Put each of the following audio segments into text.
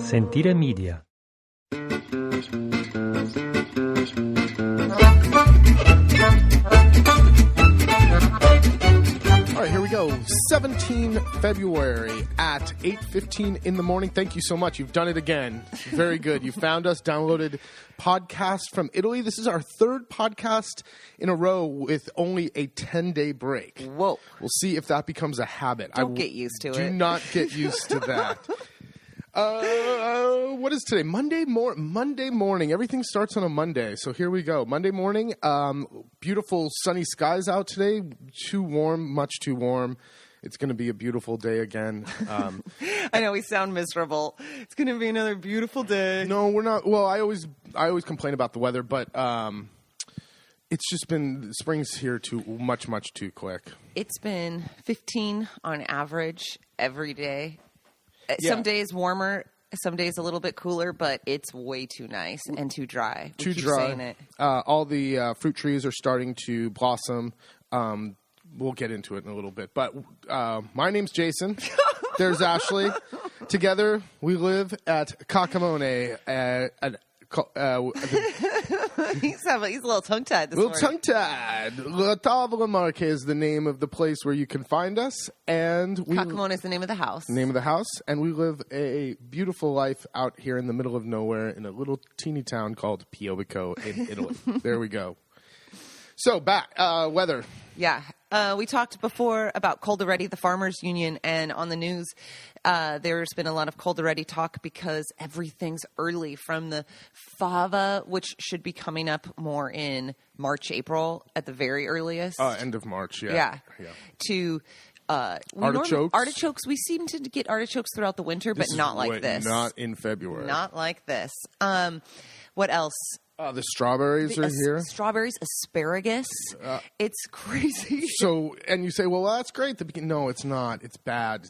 Sentire Media. All right, here we go. 17 February at 8:15 in the morning. Thank you so much. You've done it again. Very good. You found us, downloaded podcast from Italy. This is our third podcast in a row with only a 10-day break. Whoa. We'll see if that becomes a habit. Don't get used to it. Do not get used to that. What is today? Monday morning. Everything starts on a Monday. So here we go. Monday morning. Beautiful sunny skies out today. Too warm, much too warm. It's going to be a beautiful day again. I know we sound miserable. It's going to be another beautiful day. No, we're not. Well, I always complain about the weather, but it's just been spring's here much too quick. It's been 15 on average every day. Yeah. Some days warmer, some days a little bit cooler, but it's way too nice and too dry. Too dry. Saying it. All the fruit trees are starting to blossom. We'll get into it in a little bit. But my name's Jason. There's Ashley. Together, we live at Cacamone. He's a little tongue-tied this morning. Tongue-tied. La Tavola Marche is the name of the place where you can find us. And Cacamone is the name of the house. Name of the house. And we live a beautiful life out here in the middle of nowhere in a little teeny town called POV in Italy. There we go. So, back. Weather. Yeah. We talked before about Coldiretti, the farmers union, and on the news, there's been a lot of Coldiretti talk because everything's early from the fava, which should be coming up more in March, April at the very earliest. End of March, yeah. To artichokes. Artichokes. We seem to get artichokes throughout the winter, but not like this. Not in February. Not like this. What else? The strawberries are here. Strawberries, asparagus. It's crazy. So, and you say, well, that's great. No, it's not. It's bad.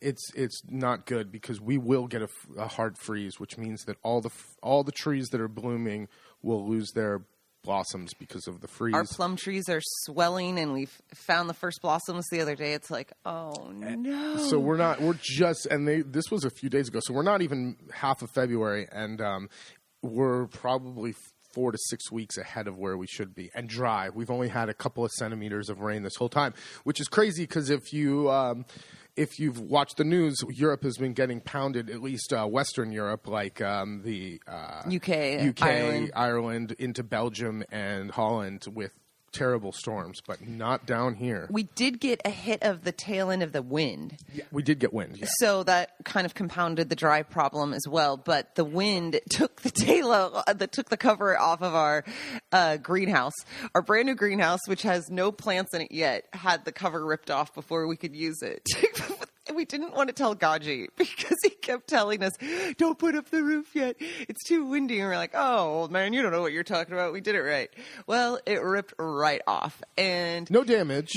It's not good because we will get a hard freeze, which means that all the trees that are blooming will lose their blossoms because of the freeze. Our plum trees are swelling, and we've found the first blossoms the other day. It's like, oh no. So this was a few days ago, so we're not even half of February, and we're probably 4 to 6 weeks ahead of where we should be, and dry. We've only had a couple of centimeters of rain this whole time, which is crazy because if you've watched the news, Europe has been getting pounded, at least Western Europe, like the UK, Ireland, into Belgium and Holland with terrible storms, but not down here. We did get a hit of the tail end of the wind. Yeah, we did get wind. Yeah. So that kind of compounded the dry problem as well. But the wind took the cover off of our greenhouse. Our brand new greenhouse, which has no plants in it yet, had the cover ripped off before we could use it. We didn't want to tell Gaji because he kept telling us, don't put up the roof yet. It's too windy. And we're like, oh, old man, you don't know what you're talking about. We did it right. Well, it ripped right off. And no damage,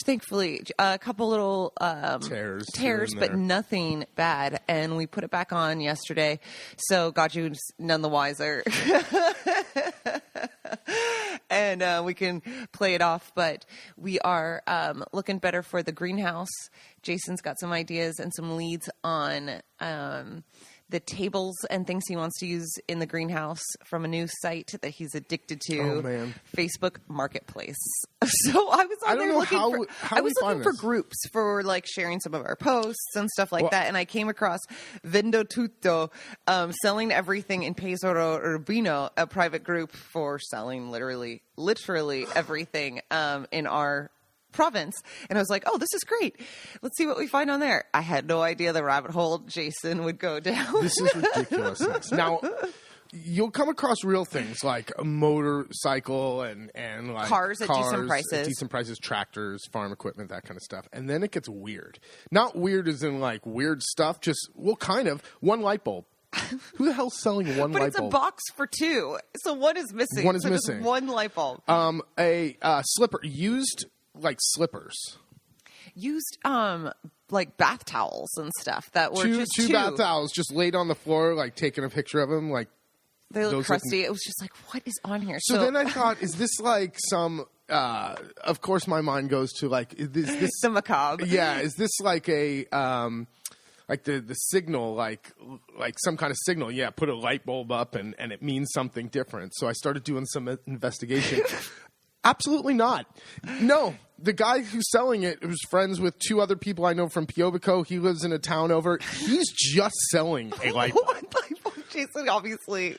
thankfully. A couple little tears, but nothing bad. And we put it back on yesterday. So Gaji was none the wiser. And we can play it off. But we are looking better for the greenhouse. Jason's got some ideas and some leads on the tables and things he wants to use in the greenhouse from a new site that he's addicted to. Oh, man. Facebook Marketplace. So I was on there looking for groups for like sharing some of our posts and stuff like that. And I came across Vendo Tutto, selling everything in Peso Urbino, a private group for selling literally everything in our province. And I was like, oh, this is great. Let's see what we find on there. I had no idea the rabbit hole Jason would go down. This is ridiculous. Now, you'll come across real things like a motorcycle and like cars at decent prices, tractors, farm equipment, that kind of stuff. And then it gets weird. Not weird as in like weird stuff, just, well, kind of, one light bulb. Who the hell's selling one light bulb? But it's a box for two. So one is missing. Just one light bulb. A slipper, used like slippers. Used like bath towels and stuff that were two bath towels just laid on the floor, like taking a picture of them, like they look crusty. It was just like, what is on here? So then I thought, is this like some? Of course, my mind goes to like, is this the macabre? Yeah, is this like a like the signal, like some kind of signal. Yeah, put a light bulb up and it means something different. So I started doing some investigation. Absolutely not. No, the guy who's selling it was friends with 2 other people I know from POV. He lives in a town over. He's just selling a light bulb. Jason obviously,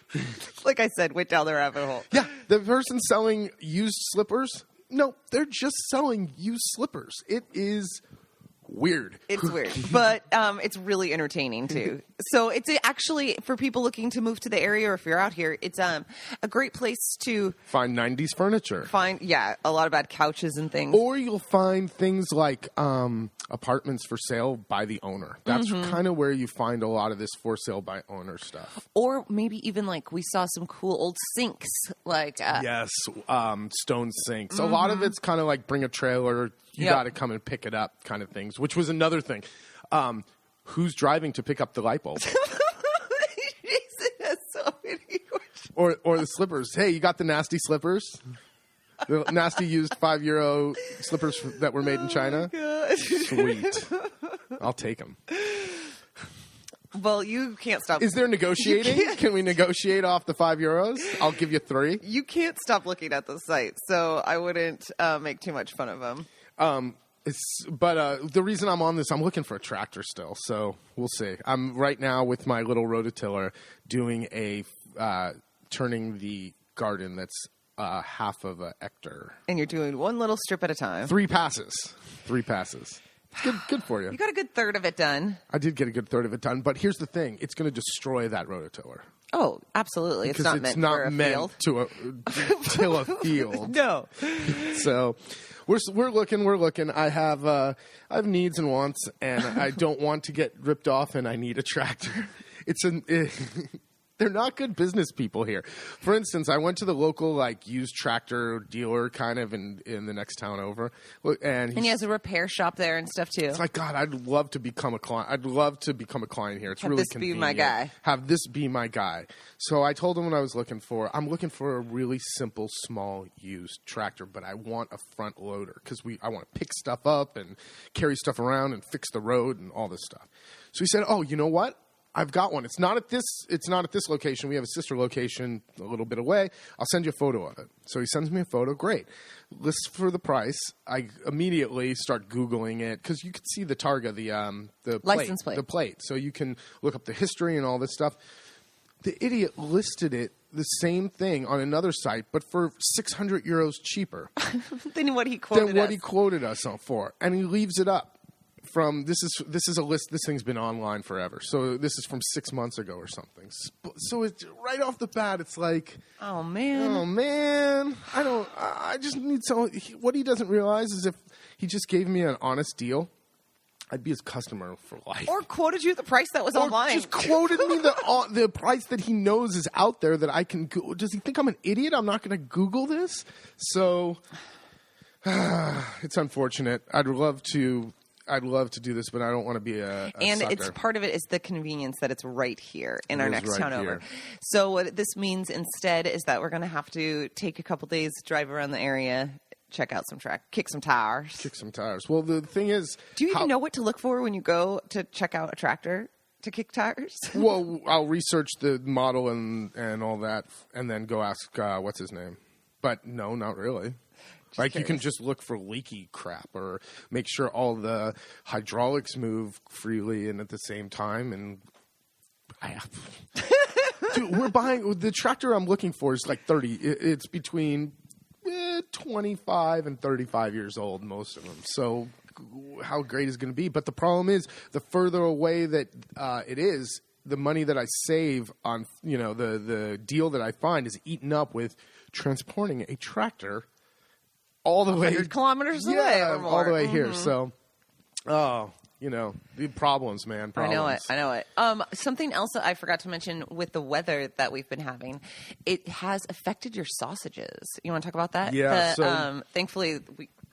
like I said, went down the rabbit hole. Yeah, the person selling used slippers. No, they're just selling used slippers. It is weird. It's weird, but it's really entertaining too. So it's actually, for people looking to move to the area, or if you're out here, it's a great place to find 90s furniture. Find a lot of bad couches and things. Or you'll find things like apartments for sale by the owner. That's kind of where you find a lot of this for sale by owner stuff. Or maybe even like we saw some cool old sinks, like yes, stone sinks. A lot of it's kind of like bring a trailer. You got to come and pick it up kind of things, which was another thing. Who's driving to pick up the light bulb? Jason has so many questions. Or the slippers. Hey, you got the nasty slippers? The nasty used €5 slippers that were made in China? Sweet. I'll take them. Well, you can't stop. Is there negotiating? Can we negotiate off the €5? I'll give you 3. You can't stop looking at the site, so I wouldn't make too much fun of them. But the reason I'm on this, I'm looking for a tractor still, so we'll see. I'm right now with my little rototiller doing turning the garden that's half of a hectare. And you're doing one little strip at a time. 3 passes. Good for you. You got a good third of it done. I did get a good third of it done, but here's the thing. It's going to destroy that rototiller. Oh, absolutely. It's not meant for a field. To till a field. No. So we're looking. I have needs and wants, and I don't want to get ripped off, and I need a tractor. They're not good business people here. For instance, I went to the local used tractor dealer kind of in the next town over, and he has a repair shop there and stuff too. It's like, God, I'd love to become a client. I'd love to become a client here. It's Have really this convenient. Be my guy. Have this be my guy. So I told him what I was looking for. I'm looking for a really simple, small used tractor, but I want a front loader because I want to pick stuff up and carry stuff around and fix the road and all this stuff. So he said, "Oh, you know what? I've got one. It's not at this location. We have a sister location a little bit away. I'll send you a photo of it." So he sends me a photo. Great. List for the price. I immediately start Googling it because you could see the targa, the license plate. The plate. So you can look up the history and all this stuff. The idiot listed it the same thing on another site, but for €600 cheaper than what he quoted us for, and he leaves it up. This is a list. This thing's been online forever, so this is from 6 months ago or something. So it's right off the bat. It's like, oh man, I just need someone. What he doesn't realize is if he just gave me an honest deal, I'd be his customer for life. Or quoted you the price that was online. Just quoted me the price that he knows is out there that I can. Does he think I'm an idiot? I'm not going to Google this. So it's unfortunate. I'd love to do this, but I don't want to be a and sucker. It's part of it is the convenience that it's right here in our next town over. So what this means instead is that we're going to have to take a couple days, drive around the area, check out some kick some tires. Well, the thing is, do you even know what to look for when you go to check out a tractor to kick tires? Well, I'll research the model and all that, and then go ask what's his name. But no, not really. You can just look for leaky crap or make sure all the hydraulics move freely and at the same time. And dude, we're buying the tractor I'm looking for is like 30. It's between 25 and 35 years old, most of them. So how great is it going to be? But the problem is the further away that it is, the money that I save on, the deal that I find is eaten up with transporting a tractor all the way 100 kilometers away or more. All the way here. So, the problems, man. Problems. I know it. Something else that I forgot to mention with the weather that we've been having, it has affected your sausages. You want to talk about that? Yeah. Thankfully,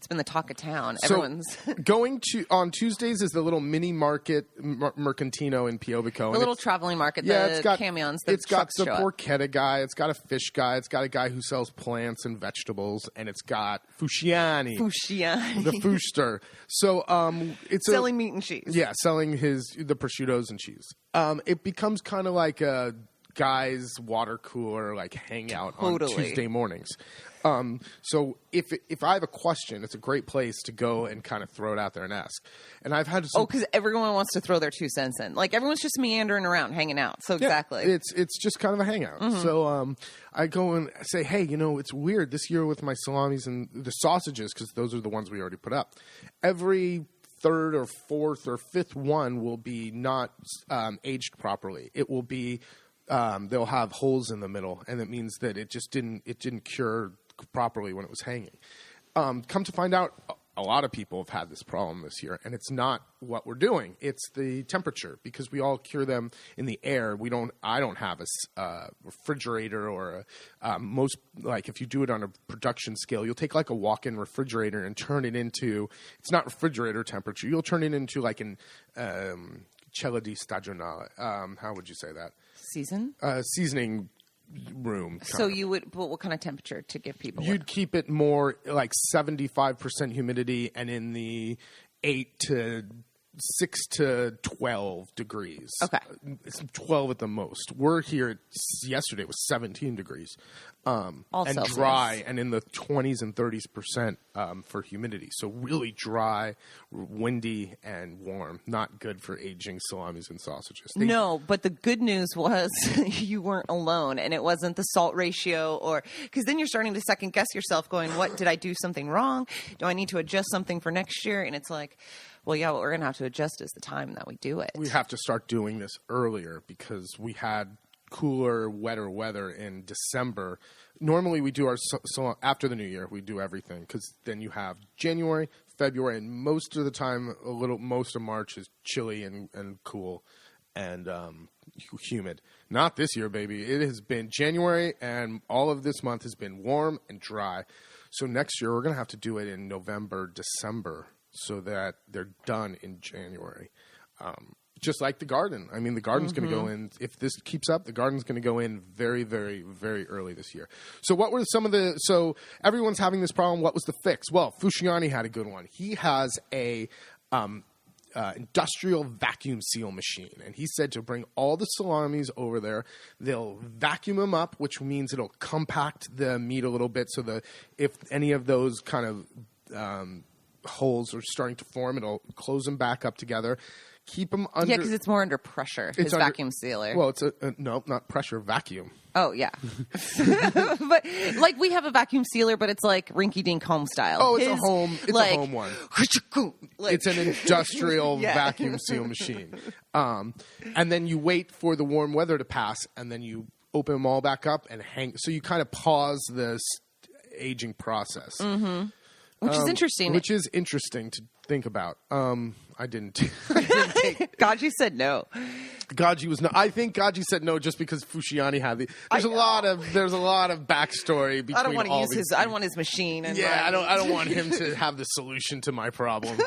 It's been the talk of town. So Everyone's going to on Tuesdays is the little mini market Mercantino in POV. the little traveling market. Yeah, the it's got camions. It's got the show up. porchetta guy. It's got a fish guy. It's got a guy who sells plants and vegetables, and it's got Fusciani, Fusciani. the Fuster. So it's Selling meat and cheese. Yeah, selling the prosciuttos and cheese. It becomes kind of like a guy's water cooler, like hangout on Tuesday mornings. So if I have a question, it's a great place to go and kind of throw it out there and ask. And I've had because everyone wants to throw their 2 cents in. Like everyone's just meandering around, hanging out. So exactly, it's just kind of a hangout. So I go and say, hey, it's weird this year with my salamis and the sausages, because those are the ones we already put up. Every third or fourth or fifth one will be not aged properly. It will be they'll have holes in the middle, and it means that it didn't cure properly when it was hanging. Come to find out, a lot of people have had this problem this year, and it's not what we're doing. It's the temperature, because we all cure them in the air. I don't have a refrigerator or most, like if you do it on a production scale, you'll take like a walk-in refrigerator and turn it into, it's not refrigerator temperature. You'll turn it into like an cella di stagionale. How would you say that? Seasoning room. So you would, but what kind of temperature to give people? You'd keep it more like 75% humidity and in the 6 to 12 degrees. Okay. It's 12 at the most. We're here, yesterday was 17 degrees. And Celsius. Dry and in the 20s and 30% for humidity. So really dry, windy, and warm. Not good for aging salamis and sausages. No, but the good news was you weren't alone, and it wasn't the salt ratio, or because then you're starting to second guess yourself going, what, did I do something wrong? Do I need to adjust something for next year? And it's like, well, yeah, what we're going to have to adjust is the time that we do it. We have to start doing this earlier because we had cooler, wetter weather in December. Normally we do so after the new year, we do everything, because then you have January, February, and most of the time, most of March is chilly and cool and humid. Not this year, baby. It has been January, and all of this month has been warm and dry. So next year, we're going to have to do it in November, December, so that they're done in January. Just like the garden. I mean, the garden's going to go in. If this keeps up, the garden's going to go in very, very, very early this year. So what were so everyone's having this problem. What was the fix? Well, Fusciani had a good one. He has a industrial vacuum seal machine. And he said to bring all the salamis over there. They'll vacuum them up, which means it'll compact the meat a little bit so if any of those kind of holes are starting to form, it'll close them back up together. Keep them under. Yeah, because it's more under pressure. His vacuum sealer. Well, it's no, not pressure, vacuum. Oh yeah, but like we have a vacuum sealer, but it's like rinky-dink home style. Oh, it's a home. It's a home one. It's an industrial vacuum seal machine. And then you wait for the warm weather to pass, and then you open them all back up and hang. So you kind of pause this aging process. Mm-hmm. Which is interesting. Which is interesting to think about. I didn't take. Gaji said no. Gaji was no. I think Gaji said no just because Fusciani had the. There's a lot of backstory between. I don't want to use his. I don't want his machine. And I don't want him to have the solution to my problem.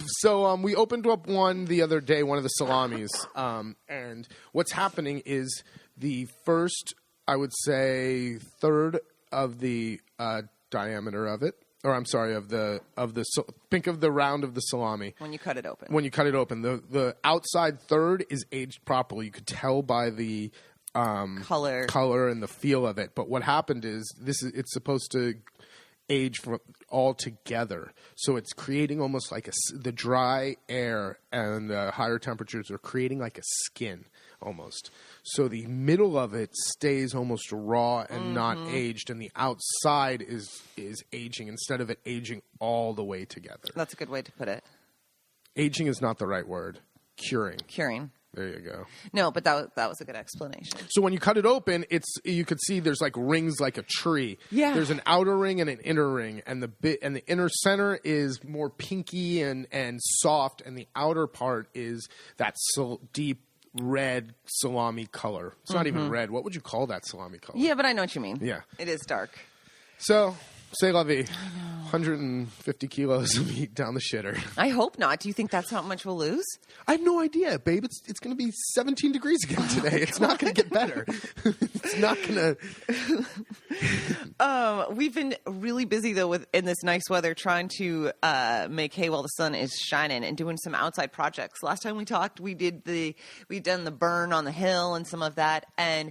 So we opened up one the other day, one of the salamis, and what's happening is the first, I would say, third of the diameter of it. Or I'm sorry, think of the round of the salami. When you cut it open. The outside third is aged properly. You could tell by the color and the feel of it. But what happened is it's supposed to age all together. So it's creating almost like the dry air and the higher temperatures are creating like a skin almost. So the middle of it stays almost raw and not aged, and the outside is aging instead of it aging all the way together. That's a good way to put it. Aging is not the right word. Curing. There you go. No, but that was a good explanation. So when you cut it open, you could see there's like rings like a tree. Yeah. There's an outer ring and an inner ring, and the inner center is more pinky and soft, and the outer part is that deep red salami color. It's not even red. What would you call that salami color? Yeah, but I know what you mean. Yeah. It is dark. So C'est la vie. 150 kilos of meat down the shitter. I hope not. Do you think that's how much we'll lose? I have no idea, babe. It's going to be 17 degrees again today. It's not going to get better. It's not going to. We've been really busy though in this nice weather, trying to make hay while the sun is shining and doing some outside projects. Last time we talked, we'd done the burn on the hill and some of that, and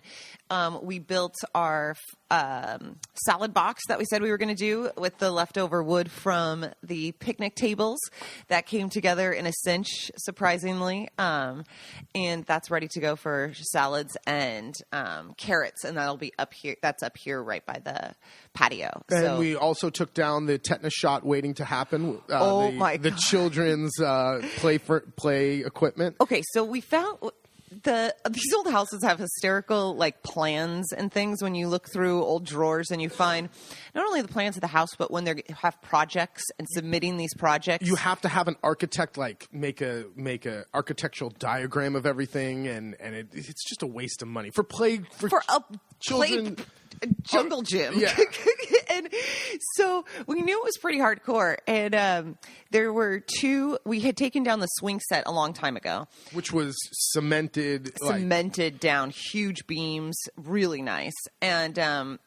we built our salad box that we said we were going to do with the leftover wood from the picnic tables that came together in a cinch, surprisingly, and that's ready to go for salads and carrots, and that'll be up here. That's up here right by the patio. And we also took down the tetanus shot waiting to happen. The children's play equipment. Okay, so we found. These old houses have hysterical like plans and things when you look through old drawers and you find not only the plans of the house, but when they have projects and submitting these projects. You have to have an architect like make a architectural diagram of everything, and it's just a waste of money for a children. Jungle gym. Yeah. And so we knew it was pretty hardcore. And there were we had taken down the swing set a long time ago. Which was cemented down, huge beams, really nice. And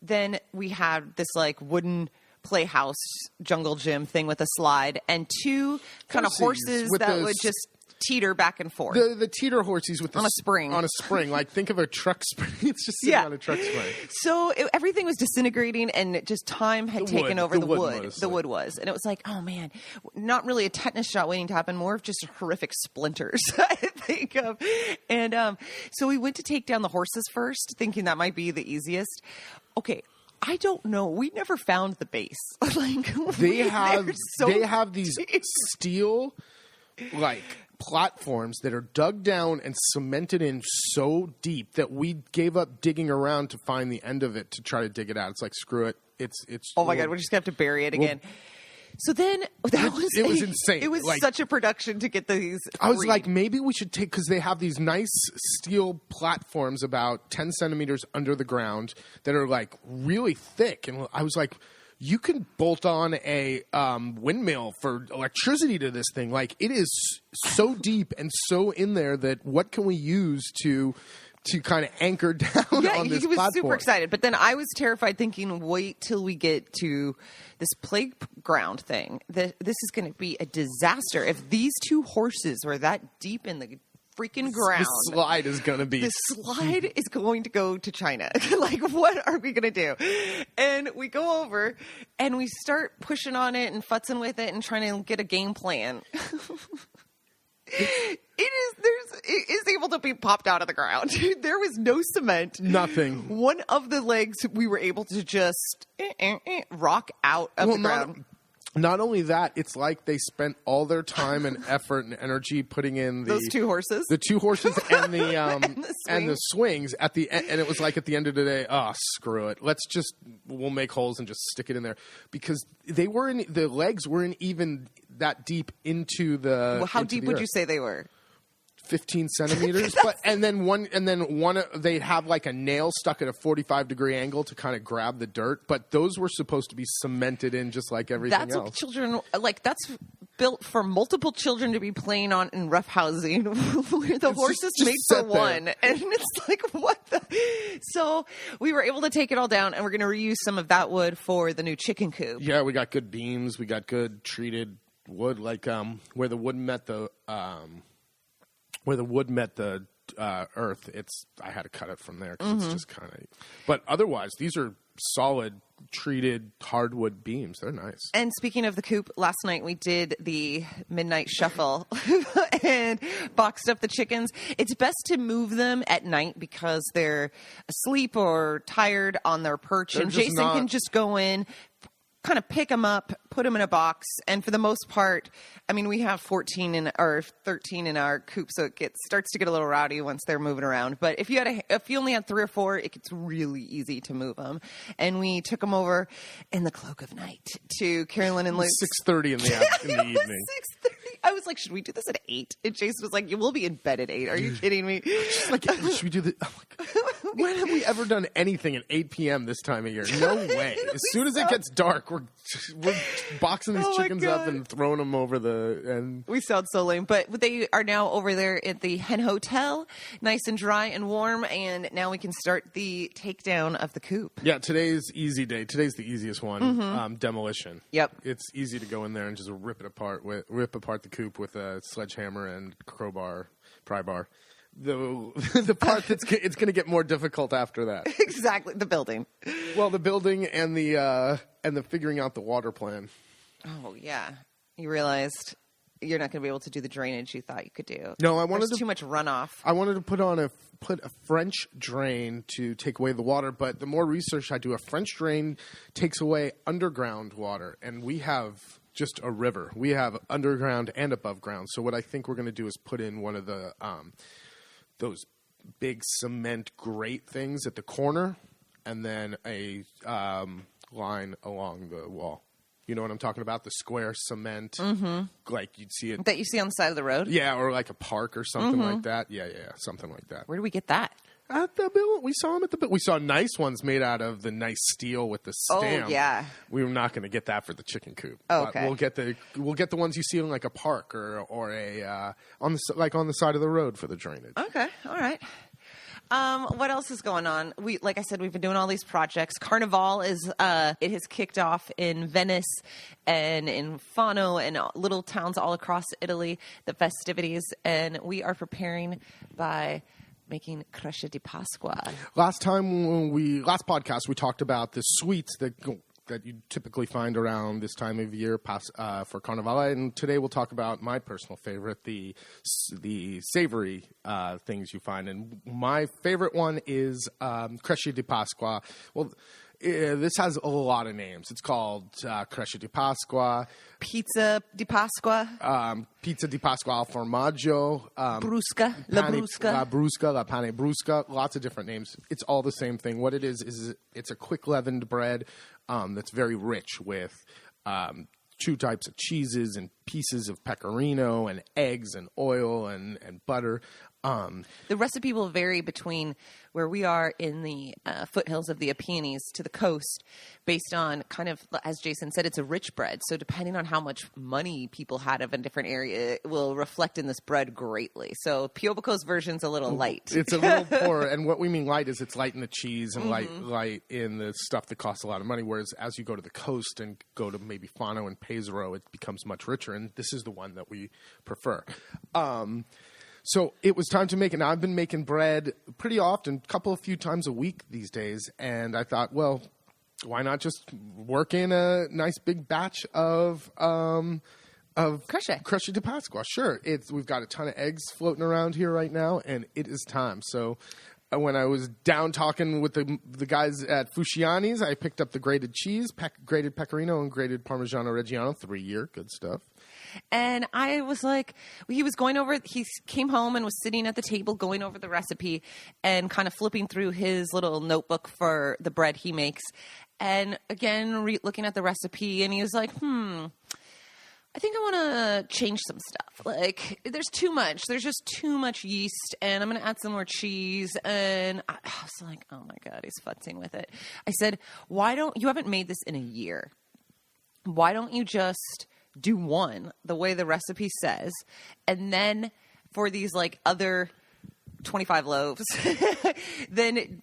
then we had this like wooden playhouse jungle gym thing with a slide and two kind of horses that would just teeter back and forth. The teeter horses with on a spring. On a spring. Like, think of a truck spring. It's just sitting on a truck spring. So everything was disintegrating, and just time had taken over the wood. The wood was. And it was like, oh, man, not really a tetanus shot waiting to happen, more of just horrific splinters, I think of. And so we went to take down the horses first, thinking that might be the easiest. Okay. I don't know. We never found the base. They have these steel, platforms that are dug down and cemented in so deep that we gave up digging around to find the end of it to try to dig it out. It's like, screw it. It's. Oh my God, we're just gonna have to bury it again. So then it was insane. It was such a production to get these. I was like, maybe we should take, because they have these nice steel platforms about 10 centimeters under the ground that are like really thick, and I was like, you can bolt on a windmill for electricity to this thing. Like, it is so deep and so in there that what can we use to kind of anchor down on this platform? Yeah, he was super excited. But then I was terrified, thinking, wait till we get to this playground thing. This is going to be a disaster. If these two horses were that deep in the freaking ground. The slide is going to be. The slide is going to go to China. Like, what are we going to do? And we go over and we start pushing on it and futzing with it and trying to get a game plan. It is able to be popped out of the ground. There was no cement. Nothing. One of the legs we were able to just rock out of the ground. Not only that, it's like they spent all their time and effort and energy putting in those two horses. The two horses and the and the swings at the end, and it was like at the end of the day, screw it. We'll make holes and just stick it in there, because the legs weren't even that deep into the. Well, how deep would you say they were? 15 centimeters, and then one they'd have like a nail stuck at a 45-degree angle to kind of grab the dirt, but those were supposed to be cemented in just like everything else. That's what children that's built for multiple children to be playing on in rough housing, where the horse is made for one, and it's like, what the? So we were able to take it all down, and we're going to reuse some of that wood for the new chicken coop. Yeah, we got good beams, we got good treated wood, like where the wood met the. Where the wood met the earth, I had to cut it from there because it's just kind of. But otherwise, these are solid, treated hardwood beams. They're nice. And speaking of the coop, last night we did the midnight shuffle and boxed up the chickens. It's best to move them at night because they're asleep or tired on their perch, and Jason can just go in, kind of pick them up, put them in a box, and for the most part, I mean, we have 13 in our coop, so it starts to get a little rowdy once they're moving around. But if you only had 3 or 4, it gets really easy to move them. And we took them over in the cloak of night to Carolyn and Luke. 6:30 in the evening. 6:30. I was like, should we do this at 8? And Jason was like, you will be in bed at 8. Are you kidding me? She's like, should we do this? Oh my God. When have we ever done anything at 8 p.m. this time of year? No way. As soon as it gets dark, we're boxing these chickens up and throwing them over and we sound so lame, but they are now over there at the Hen Hotel, nice and dry and warm, and now we can start the takedown of the coop. Yeah, today's easy day. Today's the easiest one. Demolition. Yep. It's easy to go in there and just rip apart the coop with a sledgehammer and crowbar, pry bar. The part it's going to get more difficult after that. Exactly, the building. Well, the building and the figuring out the water plan. Oh yeah, you realized you're not going to be able to do the drainage you thought you could do. No, There's too much runoff. I wanted to put a French drain to take away the water, but the more research I do, a French drain takes away underground water, and we have just a river. We have underground and above ground. So what I think we're going to do is put in one of the those big cement grate things at the corner, and then a line along the wall. You know what I'm talking about? The square cement, like you'd see it. That you see on the side of the road? Yeah, or like a park or something like that. Yeah, something like that. Where do we get that? At the build, we saw them at the build. We saw nice ones made out of the nice steel with the stamp. Oh yeah, we were not going to get that for the chicken coop. Oh, okay, we'll get the ones you see in like a park or on the side of the road for the drainage. Okay, all right. What else is going on? Like I said, we've been doing all these projects. Carnevale it has kicked off in Venice and in Fano and little towns all across Italy, the festivities, and we are preparing by making cresce di Pasqua. Last podcast, we talked about the sweets that you typically find around this time of year for Carnevale, and today we'll talk about my personal favorite, the savory things you find. And my favorite one is cresce di Pasqua. Well, this has a lot of names. It's called cresce di Pasqua, pizza di Pasqua, pizza di Pasqua al formaggio, brusca, la brusca, la pane brusca. Lots of different names. It's all the same thing. What it is it's a quick leavened bread that's very rich with two types of cheeses and pieces of pecorino and eggs and oil and butter. The recipe will vary between where we are in the foothills of the Apennines to the coast based on kind of, as Jason said, it's a rich bread. So depending on how much money people had of a different area, it will reflect in this bread greatly. So Piobico's version's a little light. It's a little poor. And what we mean light is it's light in the cheese and light in the stuff that costs a lot of money. Whereas as you go to the coast and go to maybe Fano and Pesaro, it becomes much richer. And this is the one that we prefer. So it was time to make it. Now, I've been making bread pretty often, a few times a week these days. And I thought, well, why not just work in a nice big batch of cresce di Pasqua? Sure. We've got a ton of eggs floating around here right now, and it is time. So when I was down talking with the guys at Fusciani's, I picked up the grated cheese, grated pecorino, and grated Parmigiano Reggiano, 3-year, good stuff. And I was like, he came home and was sitting at the table going over the recipe and kind of flipping through his little notebook for the bread he makes. And again, looking at the recipe, and he was like, I think I want to change some stuff. Like, there's too much. There's just too much yeast, and I'm going to add some more cheese. And I was like, oh my God, he's futzing with it. I said, you haven't made this in a year. Why don't you just do one the way the recipe says, and then for these like other 25 loaves, then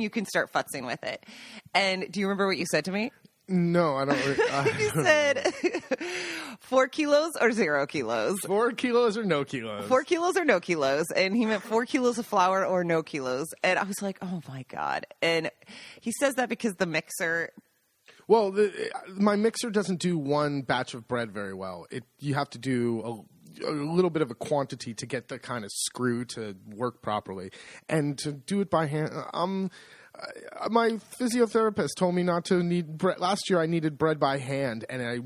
you can start futzing with it. And do you remember what you said to me? No, I don't. You said 4 kilos or 0 kilos. 4 kilos or no kilos. 4 kilos or no kilos. And he meant 4 kilos of flour or no kilos. And I was like, oh my God. And he says that because the mixer. Well, my mixer doesn't do one batch of bread very well. You have to do a little bit of a quantity to get the kind of screw to work properly. And to do it by hand, my physiotherapist told me not to need bread. Last year I needed bread by hand, and I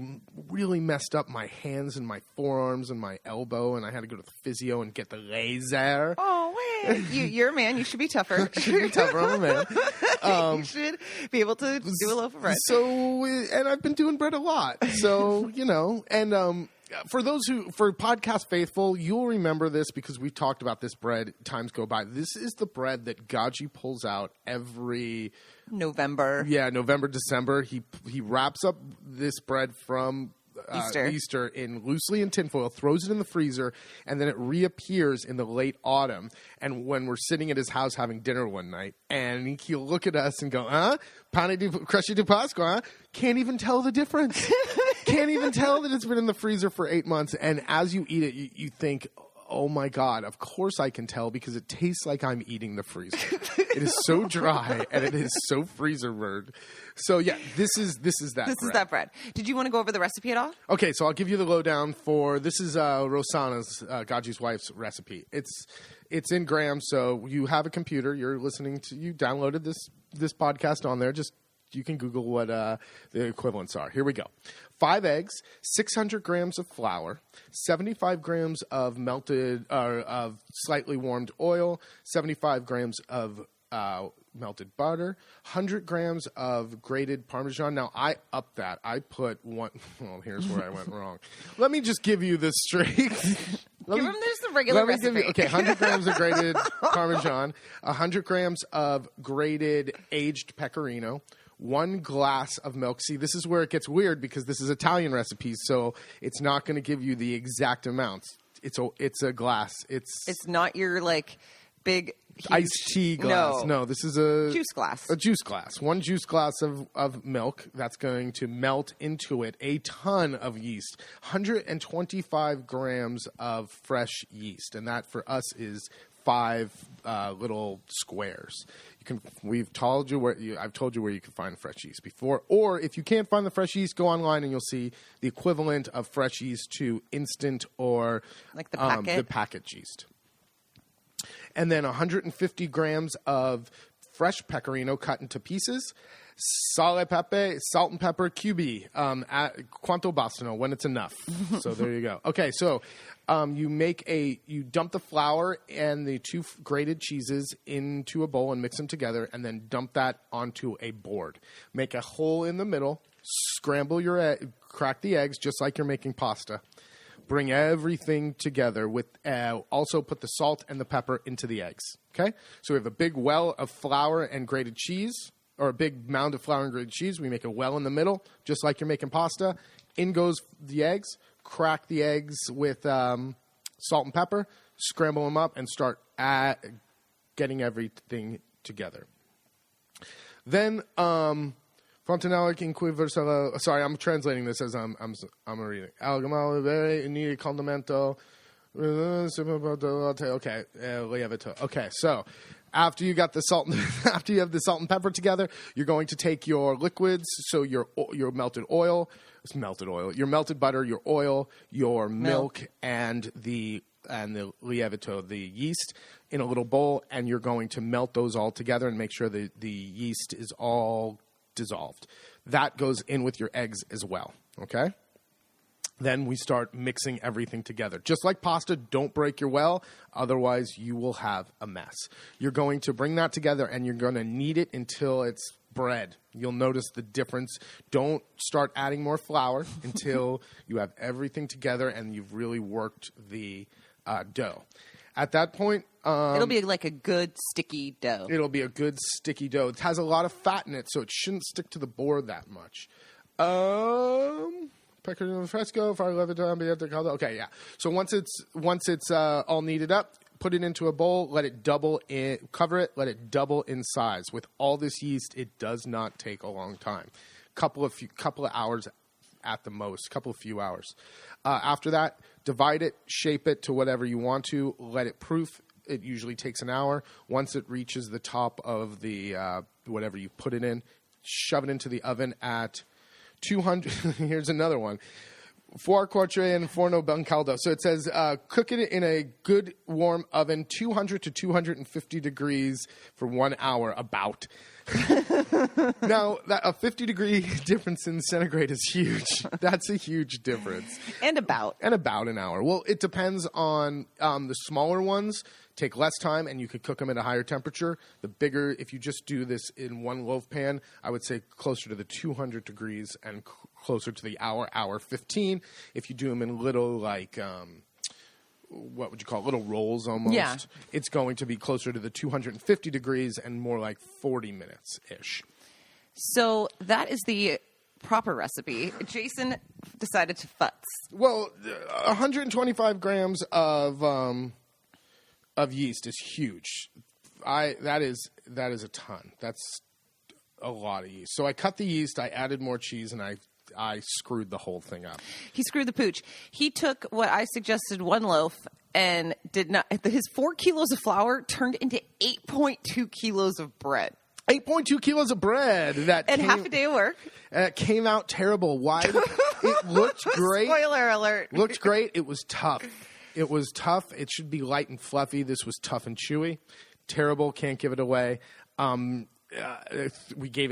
really messed up my hands and my forearms and my elbow, and I had to go to the physio and get the laser. Oh, wait. You're a man. You should be tougher. Should be tougher. I'm a man. You should be able to do a loaf of bread. So, and I've been doing bread a lot. So, and for podcast faithful, you'll remember this because we've talked about this bread times go by. This is the bread that Gaji pulls out every November. Yeah, November, December. He wraps up this bread from Easter loosely in tinfoil, throws it in the freezer, and then it reappears in the late autumn. And when we're sitting at his house having dinner one night, and he'll look at us and go, pane di cresce di Pasqua, huh? Can't even tell the difference. Can't even tell that it's been in the freezer for 8 months. And as you eat it, you think, oh my God, of course I can tell because it tastes like I'm eating the freezer. It is so dry and it is so freezer burned. So yeah, this is that bread. Did you want to go over the recipe at all? Okay, so I'll give you the lowdown for this is Rosanna's, Gaji's wife's recipe. It's in grams, so you have a computer, you downloaded this podcast on there, just you can Google what the equivalents are. Here we go. 5 eggs, 600 grams of flour, 75 grams of of slightly warmed oil, 75 grams of melted butter, 100 grams of grated Parmesan. Now, I upped that. I put one. Well, here's where I went wrong. Let me just give you this straight. Give them this the regular recipe. 100 grams of grated Parmesan, 100 grams of grated aged pecorino, 1 glass of milk. See, this is where it gets weird because this is Italian recipes, so it's not going to give you the exact amounts. It's a glass. It's not your big huge iced tea glass. No, this is a juice glass. A juice glass. 1 juice glass of milk that's going to melt into it a ton of yeast. 125 grams of fresh yeast, and that for us is 5 little squares. I've told you where you can find fresh yeast before, or if you can't find the fresh yeast, go online and you'll see the equivalent of fresh yeast to instant or the packet yeast. And then 150 grams of fresh pecorino cut into pieces. Salt and pepper, cubi, quanto bastano, when it's enough. So there you go. Okay, so you dump the flour and the 2 grated cheeses into a bowl and mix them together, and then dump that onto a board. Make a hole in the middle, scramble your egg, crack the eggs just like you're making pasta. Bring everything together with also put the salt and the pepper into the eggs. Okay, so we have a big well of flour and grated cheese. Or a big mound of flour and grated cheese. We make a well in the middle, just like you're making pasta. In goes the eggs. Crack the eggs with salt and pepper. Scramble them up and start getting everything together. Then, Fontanella inquiversala. Sorry, I'm translating this as I'm reading. Algamale bere ini condimento. Okay, lievito. Okay, so. After you have the salt and pepper together, you're going to take your liquids, so your melted oil, your melted butter, your oil, your milk, and the lievito, the yeast, in a little bowl, and you're going to melt those all together and make sure the yeast is all dissolved. That goes in with your eggs as well. Okay. Then we start mixing everything together. Just like pasta, don't break your well, otherwise you will have a mess. You're going to bring that together and you're going to knead it until it's bread. You'll notice the difference. Don't start adding more flour until you have everything together and you've really worked the dough. At that point... it'll be like a good sticky dough. It'll be a good sticky dough. It has a lot of fat in it, so it shouldn't stick to the board that much. Pecorino fresco, fire leviton, ambiente caldo. Okay, yeah. So once it's all kneaded up, put it into a bowl, let it double in, cover it, let it double in size. With all this yeast, it does not take a long time. Couple of hours at the most, few hours. After that, divide it, shape it to whatever you want to, let it proof. It usually takes an hour. Once it reaches the top of the whatever you put it in, shove it into the oven at 200. Here's another one. 4 quartre and forno ben caldo. So it says cook it in a good warm oven, 200 to 250 degrees for 1 hour about. Now, a 50-degree difference in centigrade is huge. That's a huge difference. And about an hour. Well, it depends on the smaller ones. Take less time, and you could cook them at a higher temperature. The bigger, if you just do this in one loaf pan, I would say closer to the 200 degrees and closer to the hour 15. If you do them in little, like, what would you call it? Little rolls almost. Yeah. It's going to be closer to the 250 degrees and more like 40 minutes-ish. So that is the proper recipe. Jason decided to futz. Well, 125 grams of yeast is huge. That is a ton. That's a lot of yeast. So I cut the yeast, I added more cheese, and I screwed the whole thing up. He screwed the pooch. He took what I suggested, one loaf, and did not. His 4 kilos of flour turned into 8.2 kilos of bread. 8.2 kilos of bread. Half a day of work. Came out terrible. Why? It looked great. Spoiler alert. Looked great. It was tough. It should be light and fluffy. This was tough and chewy. Terrible. Can't give it away. We gave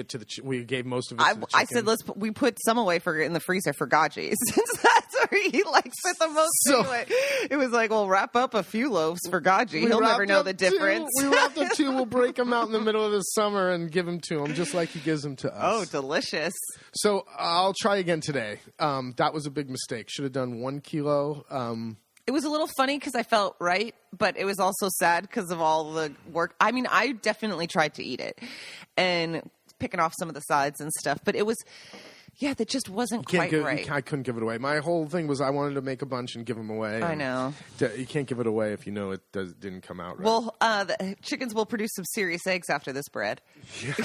most of it to the chicken. I said we put some away in the freezer for Gaji, since that's where he likes it the most. Anyway, it was like, we'll wrap up a few loaves for Gaji. He'll never know the difference. We wrapped up 2. We'll break them out in the middle of the summer and give them to him, just like he gives them to us. Oh, delicious! So I'll try again today. That was a big mistake. Should have done 1 kilo. It was a little funny because I felt right, but it was also sad because of all the work. I mean, I definitely tried to eat it and picking off some of the sides and stuff, but it was, that just wasn't quite right. I couldn't give it away. My whole thing was I wanted to make a bunch and give them away. I know. You can't give it away if you know it didn't come out right. Well, the chickens will produce some serious eggs after this bread. Yeah.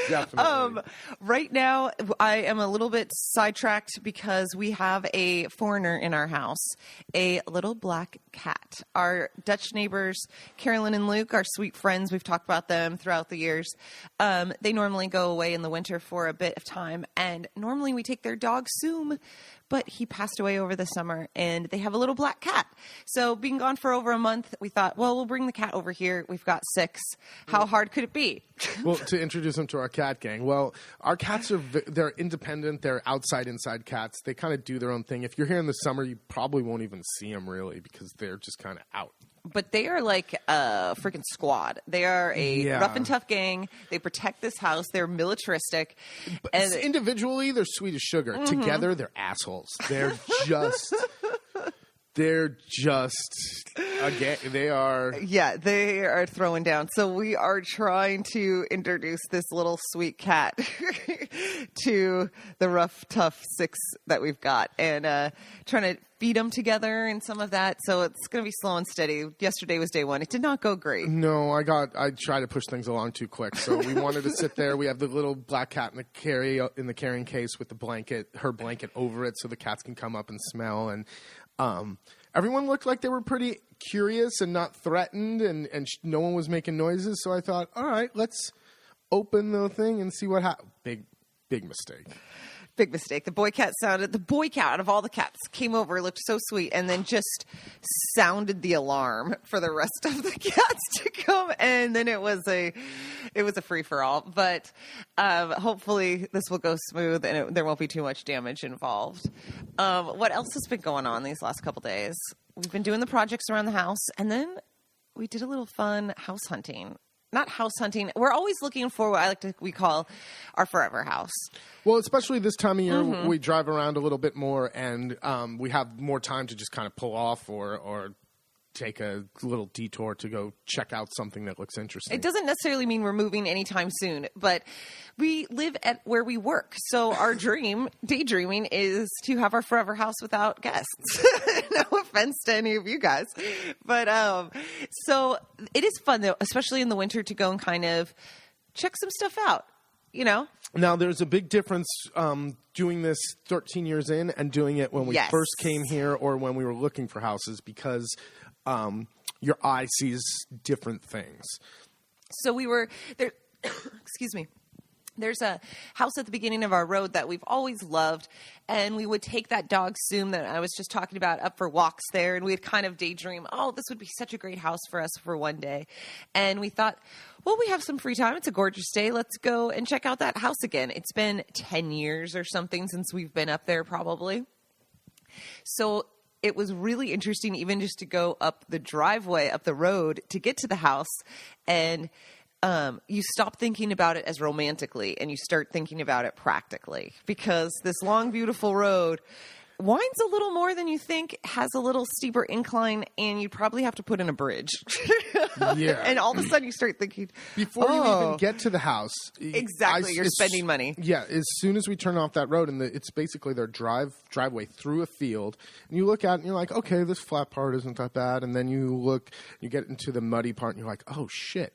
Definitely. Right now, I am a little bit sidetracked because we have a foreigner in our house, a little black cat. Our Dutch neighbors, Carolyn and Luke, are sweet friends. We've talked about them throughout the years. They normally go away in the winter for a bit of time, and normally we take their dog, Soom, but he passed away over the summer, and they have a little black cat. So being gone for over a month, we thought, well, we'll bring the cat over here. We've got 6. How hard could it be? Well, to introduce them to our cat gang, well, our cats they're independent. They're inside cats. They kind of do their own thing. If you're here in the summer, you probably won't even see them really because they're just kind of out. But they are like a freaking squad. They are a rough and tough gang. They protect this house. They're militaristic. And individually, they're sweet as sugar. Mm-hmm. Together, they're assholes. They're just a gang. They are. Yeah, they are throwing down. So we are trying to introduce this little sweet cat to the rough, tough 6 that we've got, and trying to feed them together and some of that. So it's going to be slow and steady. Yesterday was day 1. It did not go great. No, I tried to push things along too quick. So we wanted to sit there. We have the little black cat in the carrying case with her blanket over it, so the cats can come up and smell. And everyone looked like they were pretty curious and not threatened, and no one was making noises. So I thought, all right, let's open the thing and see what happens. Big mistake. Big mistake. The boy cat out of all the cats came over, looked so sweet, and then just sounded the alarm for the rest of the cats to come. And then it was a free for all. But hopefully this will go smooth and there won't be too much damage involved. What else has been going on these last couple days? We've been doing the projects around the house, and then we did a little fun house hunting. Not house hunting. We're always looking for what we call our forever house. Well, especially this time of year, we drive around a little bit more, and we have more time to just kind of pull off or take a little detour to go check out something that looks interesting. It doesn't necessarily mean we're moving anytime soon, but we live at where we work. So our daydreaming, is to have our forever house without guests. No offense to any of you guys. But so it is fun, though, especially in the winter, to go and kind of check some stuff out, you know? Now, there's a big difference doing this 13 years in and doing it when we first came here or when we were looking for houses, because your eye sees different things. So we were there. Excuse me. There's a house at the beginning of our road that we've always loved, and we would take that dog Soom that I was just talking about up for walks there, and we'd kind of daydream, oh, this would be such a great house for us for one day. And we thought, well, we have some free time. It's a gorgeous day. Let's go and check out that house again. It's been 10 years or something since we've been up there, probably. So it was really interesting even just to go up the driveway, up the road to get to the house. And you stop thinking about it as romantically and you start thinking about it practically, because this long, beautiful road winds a little more than you think, has a little steeper incline, and you probably have to put in a bridge. Yeah. And all of a sudden you start thinking, before you even get to the house. Exactly. You're spending money. Yeah. As soon as we turn off that road, and it's basically their driveway through a field, and you look at it and you're like, okay, this flat part isn't that bad. And then you get into the muddy part and you're like, oh shit.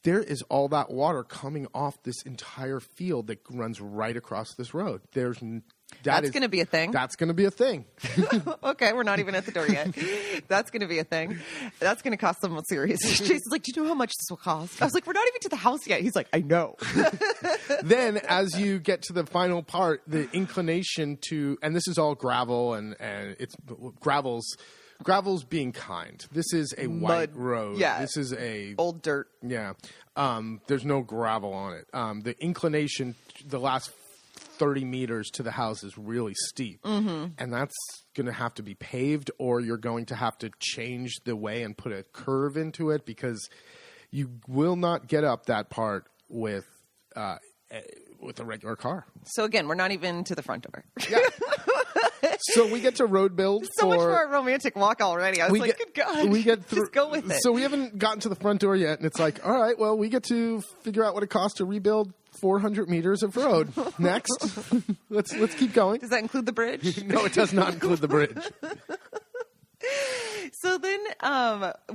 There is all that water coming off this entire field that runs right across this road. That's going to be a thing. That's going to be a thing. Okay, we're not even at the door yet. That's going to be a thing. That's going to cost them serious. Jason's like, do you know how much this will cost? I was like, we're not even to the house yet. He's like, I know. Then as you get to the final part, the inclination and this is all gravel and it's gravel's being kind. This is a white road. Yeah. This is a old dirt. Yeah. There's no gravel on it. The inclination, the last 30 meters to the house is really steep. Mm-hmm. And that's going to have to be paved, or you're going to have to change the way and put a curve into it, because you will not get up that part with a regular car. So again, we're not even to the front door. Yeah. So we get to road build. So much more romantic walk already. I was like, good God. We get through, just go with it. So we haven't gotten to the front door yet, and it's like, all right, well, we get to figure out what it costs to rebuild 400 meters of road. Next. Let's keep going. Does that include the bridge? No, it does not include the bridge. So then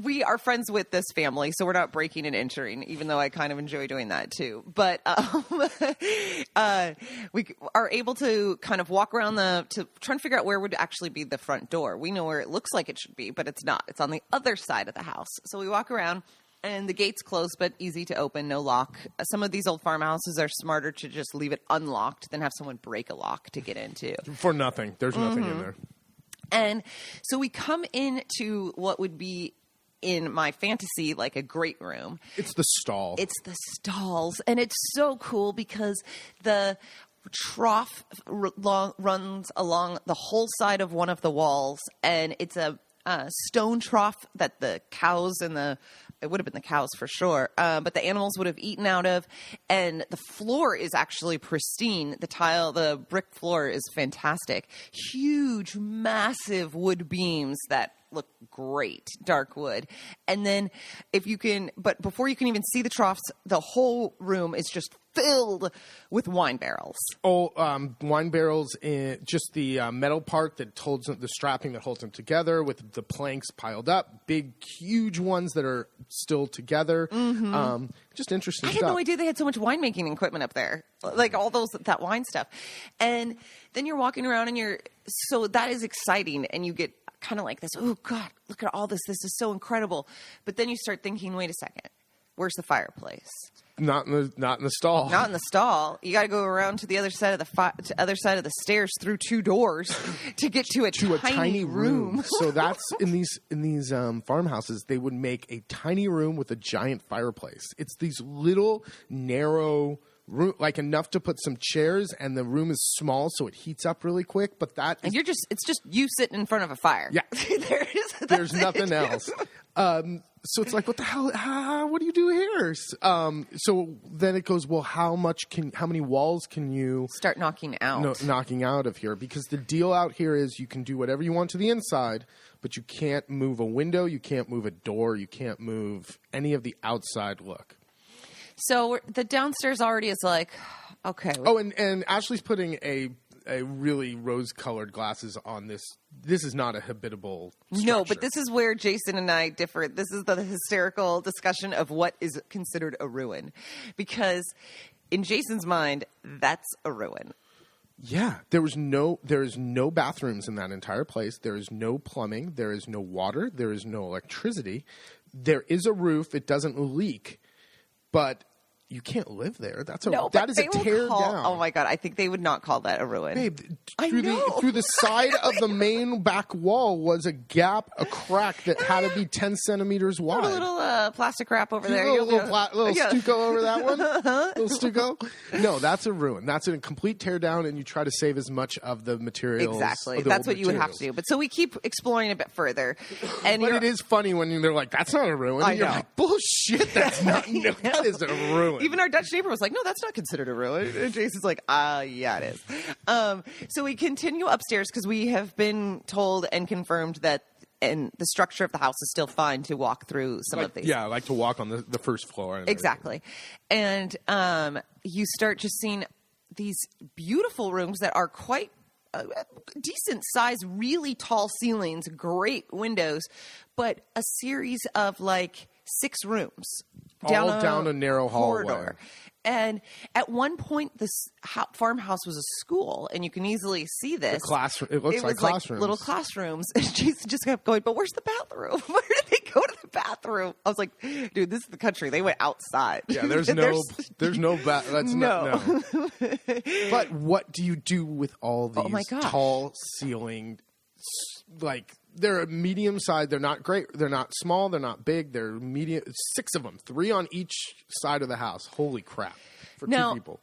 we are friends with this family, so we're not breaking and entering, even though I kind of enjoy doing that too. But we are able to kind of walk around to try and figure out where would actually be the front door. We know where it looks like it should be, but it's not. It's on the other side of the house. So we walk around, and the gate's closed, but easy to open, no lock. Some of these old farmhouses are smarter to just leave it unlocked than have someone break a lock to get into. For nothing. There's nothing in there. And so we come into what would be, in my fantasy, like a great room. It's the stall. It's the stalls. And it's so cool because the trough runs along the whole side of one of the walls. And it's a stone trough that the cows and it would have been the cows for sure, but the animals would have eaten out of. And the floor is actually pristine. The brick floor is fantastic. Huge, massive wood beams that look great, dark wood. And then but before you can even see the troughs, the whole room is just filled with wine barrels. Wine barrels in just the metal part that holds the strapping that holds them together, with the planks piled up, big, huge ones that are still together. Mm-hmm. Just interesting stuff. I had no idea they had so much winemaking equipment up there, like all that wine stuff. And then you're walking around so that is exciting, and you get kind of like this, oh God, look at all this. This is so incredible. But then you start thinking, wait a second, where's the fireplace? Not in the stall. Not in the stall. You got to go around to the other side of the stairs through two doors to get to a tiny room. So that's in these farmhouses, they would make a tiny room with a giant fireplace. It's these little narrow room, like enough to put some chairs, and the room is small, so it heats up really quick. But it's just you sitting in front of a fire. Yeah, there's nothing else. So it's like, what the hell? What do you do here? So then it goes, well, how many walls can you start knocking out? Knocking out of here, because the deal out here is you can do whatever you want to the inside, but you can't move a window, you can't move a door, you can't move any of the outside look. So the downstairs already is like, okay. Oh, and Ashley's putting a really rose-colored glasses on this. This is not a habitable structure. No, but this is where Jason and I differ. This is the hysterical discussion of what is considered a ruin. Because in Jason's mind, that's a ruin. Yeah, there is no bathrooms in that entire place. There is no plumbing. There is no water. There is no electricity. There is a roof. It doesn't leak. But you can't live there. That is a tear down. Oh my God, I think they would not call that a ruin. Babe, through the side of the main back wall was a gap, a crack that had to be 10 centimeters wide. Put a little plastic wrap over there. Little stucco over that one. Little stucco. No, that's a ruin. That's a complete tear down, and you try to save as much of the materials. Exactly. That's what you would have to do. But so we keep exploring a bit further. And but it is funny when they're like, that's not a ruin. And you're like, bullshit, that's not. No, that is a ruin. Even our Dutch neighbor was like, no, that's not considered a ruin. And Jason's like, yeah, it is. So we continue upstairs because we have been told and confirmed that and the structure of the house is still fine to walk through some of these. Yeah, I like to walk on the first floor. Exactly. And you start just seeing these beautiful rooms that are quite decent size, really tall ceilings, great windows, but a series of like 6 rooms. Down a narrow hallway. Corridor. And at one point, this farmhouse was a school, and you can easily see this. It looks like classrooms. Like little classrooms. And Jason just kept going, but where's the bathroom? Where did they go to the bathroom? I was like, dude, this is the country. They went outside. Yeah, there's no bathroom. No. But what do you do with all these tall ceiling, like, they're medium size. They're not great. They're not small. They're not big. They're medium. 6 of them, 3 on each side of the house. Holy crap! For 2 people.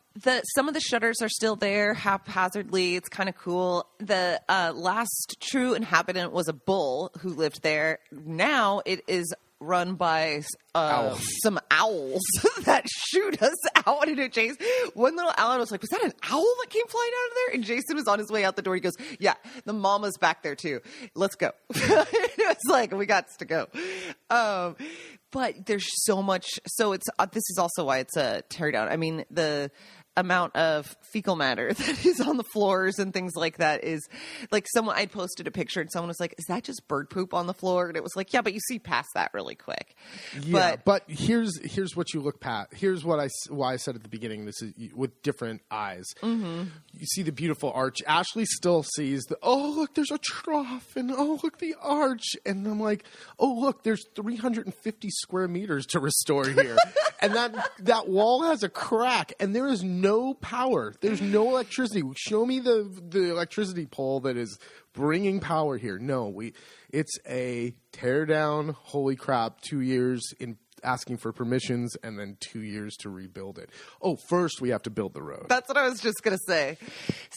Some of the shutters are still there haphazardly. It's kind of cool. The last true inhabitant was a bull who lived there. Now it is run by some owls that shoot us out into Jason. One little owl was like, was that an owl that came flying out of there? And Jason was on his way out the door. He goes, yeah, the mama's back there too. Let's go. It was like, we got to go. But there's so much. So it's this is also why it's a teardown. I mean, the amount of fecal matter that is on the floors and things like that is like I posted a picture and someone was like, is that just bird poop on the floor? And it was like, yeah, but you see past that really quick. Yeah, but here's what you look past. Here's why I said at the beginning, this is with different eyes. Mm-hmm. You see the beautiful arch. Ashley still sees look, there's a trough, and look, the arch. And I'm like, look, there's 350 square meters to restore here. And that wall has a crack, and there is no power. There's no electricity. Show me the electricity pole that is bringing power here. No, it's a tear down. Holy crap! 2 years in asking for permissions, and then 2 years to rebuild it. First we have to build the road. That's what I was just gonna say.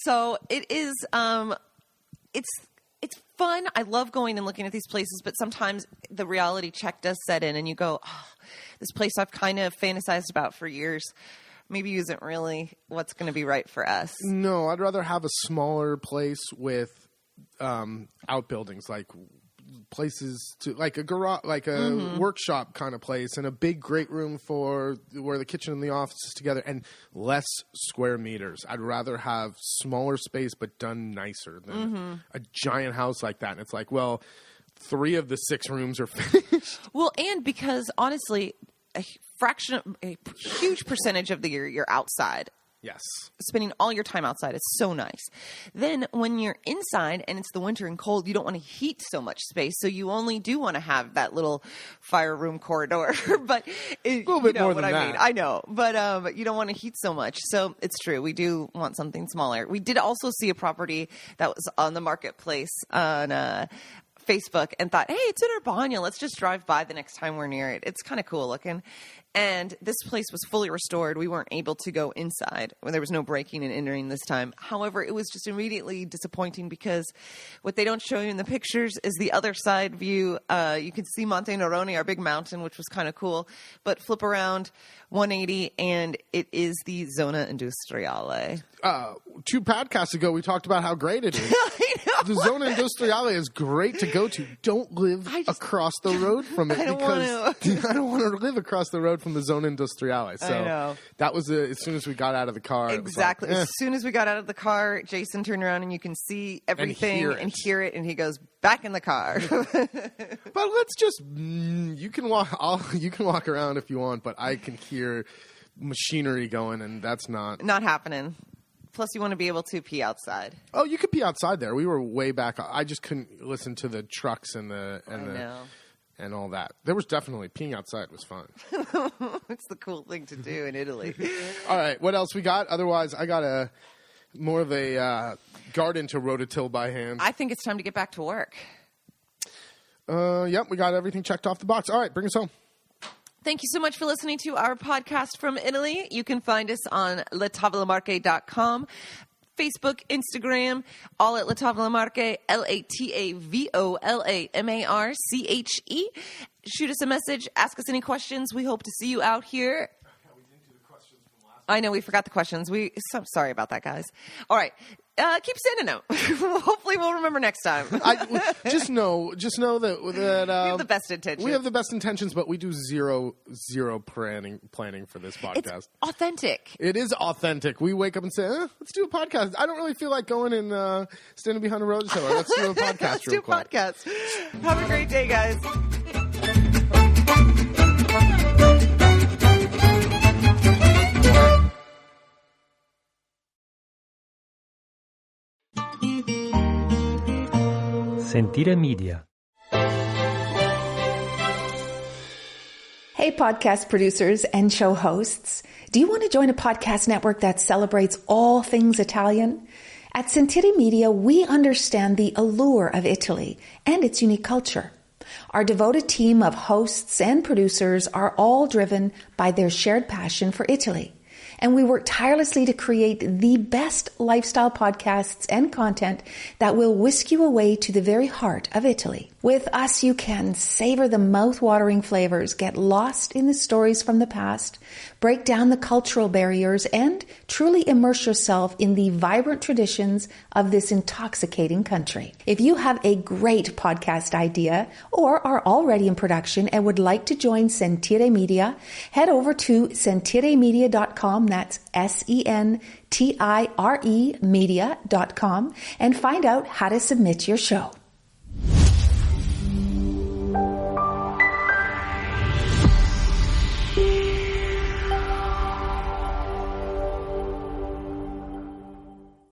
So it is. It's fun. I love going and looking at these places, but sometimes the reality check does set in, and you go, this place I've kind of fantasized about for years maybe isn't really what's going to be right for us. No, I'd rather have a smaller place with outbuildings, like places to like a garage, like a workshop kind of place, and a big great room for where the kitchen and the office is together, and less square meters. I'd rather have smaller space but done nicer than a giant house like that. And it's like, well, 3 of the 6 rooms are finished. Well, and because honestly, a huge percentage of the year you're outside. Yes. Spending all your time outside is so nice. Then when you're inside and it's the winter and cold, you don't want to heat so much space. So you only do want to have that little fire room corridor. But a little bit more than what I that. mean. I know. But you don't want to heat so much. So it's true. We do want something smaller. We did also see a property that was on the marketplace on Facebook and thought, hey, it's in Urbana. Let's just drive by the next time we're near it. It's kind of cool looking. And this place was fully restored. We weren't able to go inside when there was no breaking and entering this time. However, it was just immediately disappointing because what they don't show you in the pictures is the other side view. You can see Monte Nerone, our big mountain, which was kind of cool. But flip around 180, and it is the Zona Industriale. 2 podcasts ago, we talked about how great it is. I know. The Zona Industriale is great to go to. Don't live across the road from it. I don't want to live across the road from the Zona Industriale. So I know. That was as soon as we got out of the car. Exactly. Like, As soon as we got out of the car, Jason turned around and you can see everything and hear it. And he goes, back in the car. But let's just, you can walk around if you want, but I can hear machinery going, and that's not happening. Plus, you want to be able to pee outside. Oh, you could pee outside there. We were way back. I just couldn't listen to the trucks and the and all that. There was definitely peeing outside was fun. It's the cool thing to do in Italy. All right, what else we got? Otherwise, I got more of a garden to rototill by hand. I think it's time to get back to work. Yep, we got everything checked off the box. All right, bring us home. Thank you so much for listening to our podcast from Italy. You can find us on latavolamarche.com, Facebook, Instagram, all at Latavolamarche, LATAVOLAMARCHE. Shoot us a message. Ask us any questions. We hope to see you out here. I know we forgot the questions. Sorry about that, guys. All right. Keep sending them. Hopefully we'll remember next time. Just know that we have the best intentions. We have the best intentions, but we do zero planning for this podcast. It's authentic. It is authentic. We wake up and say, let's do a podcast. I don't really feel like going and standing behind a road show. Let's do a podcast Let's do a quick. podcast. Have a great day, guys. Sentire Media. Hey, podcast producers and show hosts. Do you want to join a podcast network that celebrates all things Italian? At Sentire Media, we understand the allure of Italy and its unique culture. Our devoted team of hosts and producers are all driven by their shared passion for Italy. And we work tirelessly to create the best lifestyle podcasts and content that will whisk you away to the very heart of Italy. With us, you can savor the mouth-watering flavors, get lost in the stories from the past, break down the cultural barriers, and truly immerse yourself in the vibrant traditions of this intoxicating country. If you have a great podcast idea or are already in production and would like to join Sentire Media, head over to sentiremedia.com. That's SENTIRE media.com and find out how to submit your show.